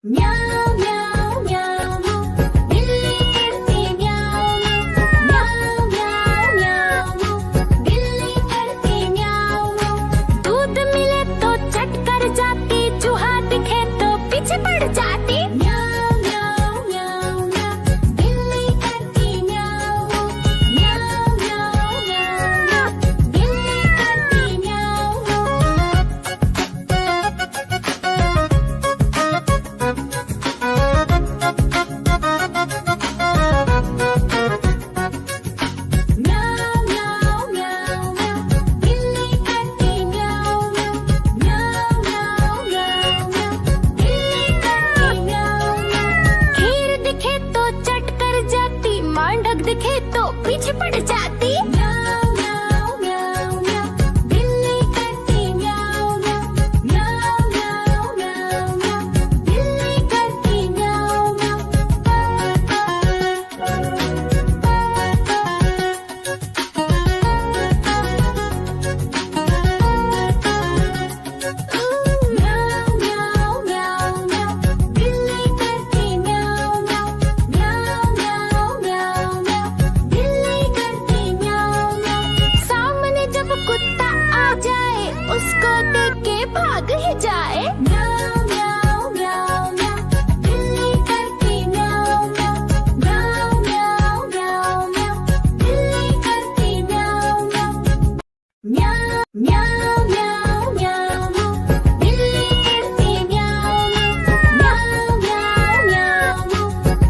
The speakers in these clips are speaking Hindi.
म्याऊं म्याऊं म्याऊं बिल्ली करती म्याऊं म्याऊं म्याऊं म्याऊं बिल्ली करती म्याऊं। दूध मिले तो चट कर जाती, चूहा दिखे तो पीछे पड़ जाती। म्याऊं म्याऊं म्याऊं म्याऊं बिल्ली करती म्याऊं म्याऊं म्याऊं म्याऊं बिल्ली करती म्याऊं। म्याऊं म्याऊं म्याऊं म्याऊं बिल्ली करती म्याऊं म्याऊं म्याऊं म्याऊं बिल्ली करती म्याऊं। खीर दिखे तो चट कर जाती, मांडक दिखे तो पीछे पड़ जाती। म्याऊं म्याऊं म्याऊं म्याऊं बिल्ली करती म्याऊं म्याऊं म्याऊं म्याऊं म्याऊं बिल्ली करती म्याऊं म्याऊं म्याऊं म्याऊं म्याऊं बिल्ली करती म्याऊं म्याऊं म्याऊं म्याऊं म्याऊं बिल्ली करती म्याऊं। सामने जब कुत्ता आ जाए, उसको देख के भाग ही जाए। म्याऊं म्याऊं म्याऊं म्याऊं बिल्ली करती म्याऊं म्याऊं म्याऊं म्याऊं म्याऊं बिल्ली करती म्याऊं म्याऊं म्याऊं म्याऊं म्याऊं बिल्ली करती म्याऊं म्याऊं म्याऊं म्याऊं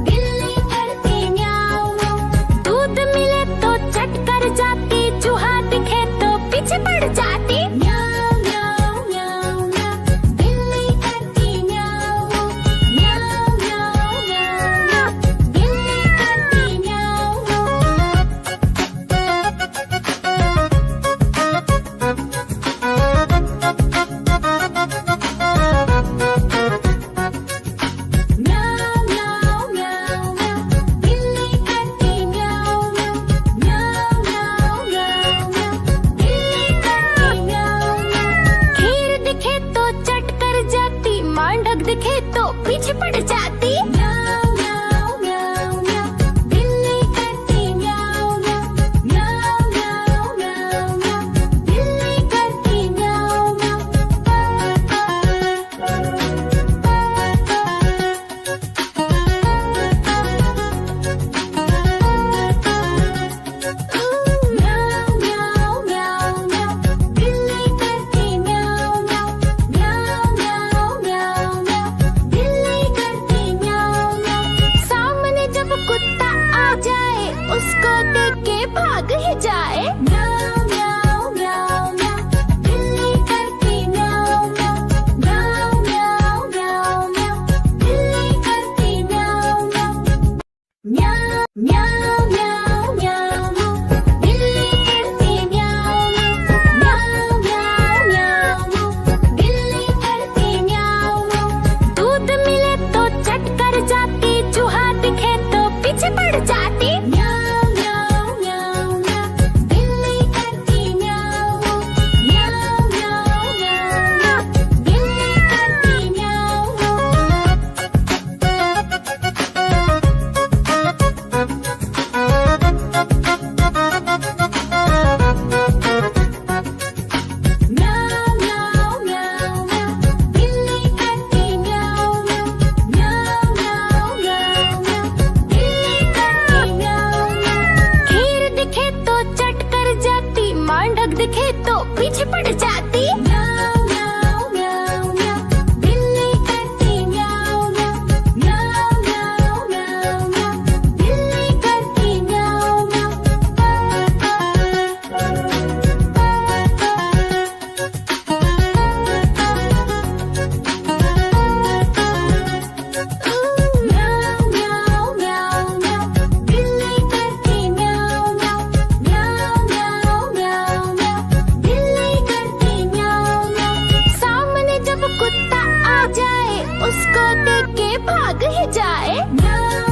बिल्ली करती म्याऊं। दूध मिले तो चट कर जाती, चूहा दिखे तो पीछे पड़ जाती। म्याऊं म्याऊं म्याऊं म्याऊं बिल्ली करती म्याऊं म्याऊं म्याऊं म्याऊं बिल्ली करती म्याऊं। म्याऊं म्याऊं म्याऊं म्याऊं बिल्ली करती म्याऊं म्याऊं म्याऊं म्याऊं बिल्ली करती म्याऊं। खीर दिखे तो चट कर जाती, मांडक दिखे तो पीछे पड़ जाती। म्याऊं म्याऊं म्याऊं म्याऊं बिल्ली करती म्याऊं म्याऊं म्याऊं म्याऊं म्याऊं बिल्ली करती म्याऊं म्याऊं म्याऊं म्याऊं म्याऊं बिल्ली करती म्याऊं म्याऊं म्याऊं म्याऊं म्याऊं बिल्ली करती म्याऊं। सामने जब कुत्ता आ जाए, उसको देख के भाग ही जाए। म्याऊं म्याऊं म्याऊं म्याऊं बिल्ली करती म्याऊं म्याऊं म्याऊं म्याऊं म्याऊं बिल्ली करती म्याऊं म्याऊं म्याऊं म्याऊं म्याऊं बिल्ली करती म्याऊं म्याऊं म्याऊं म्याऊं बिल्ली करती म्याऊं। दूध मिले तो चट कर जाती, चूहा दिखे तो पीछे पड़ जाती। म्याऊं म्याऊं म्याऊं म्याऊं बिल्ली करती म्याऊं म्याऊं म्याऊं म्याऊं बिल्ली करती म्याऊं। म्याऊं म्याऊं म्याऊं म्याऊं बिल्ली करती म्याऊं म्याऊं म्याऊं म्याऊं बिल्ली करती म्याऊं। खीर दिखे तो चट कर जाती, मांडक दिखे तो पीछे पड़ जाती। म्याऊं म्याऊं म्याऊं म्याऊं बिल्ली करती म्याऊं म्याऊं म्याऊं म्याऊं म्याऊं बिल्ली करती म्याऊं म्याऊं म्याऊं म्याऊं म्याऊं बिल्ली करती म्याऊं म्याऊं म्याऊं म्याऊं म्याऊं बिल्ली करती म्याऊं। सामने जब कुत्ता आ जाए, उसको देख के भाग ही जाए। म्याऊं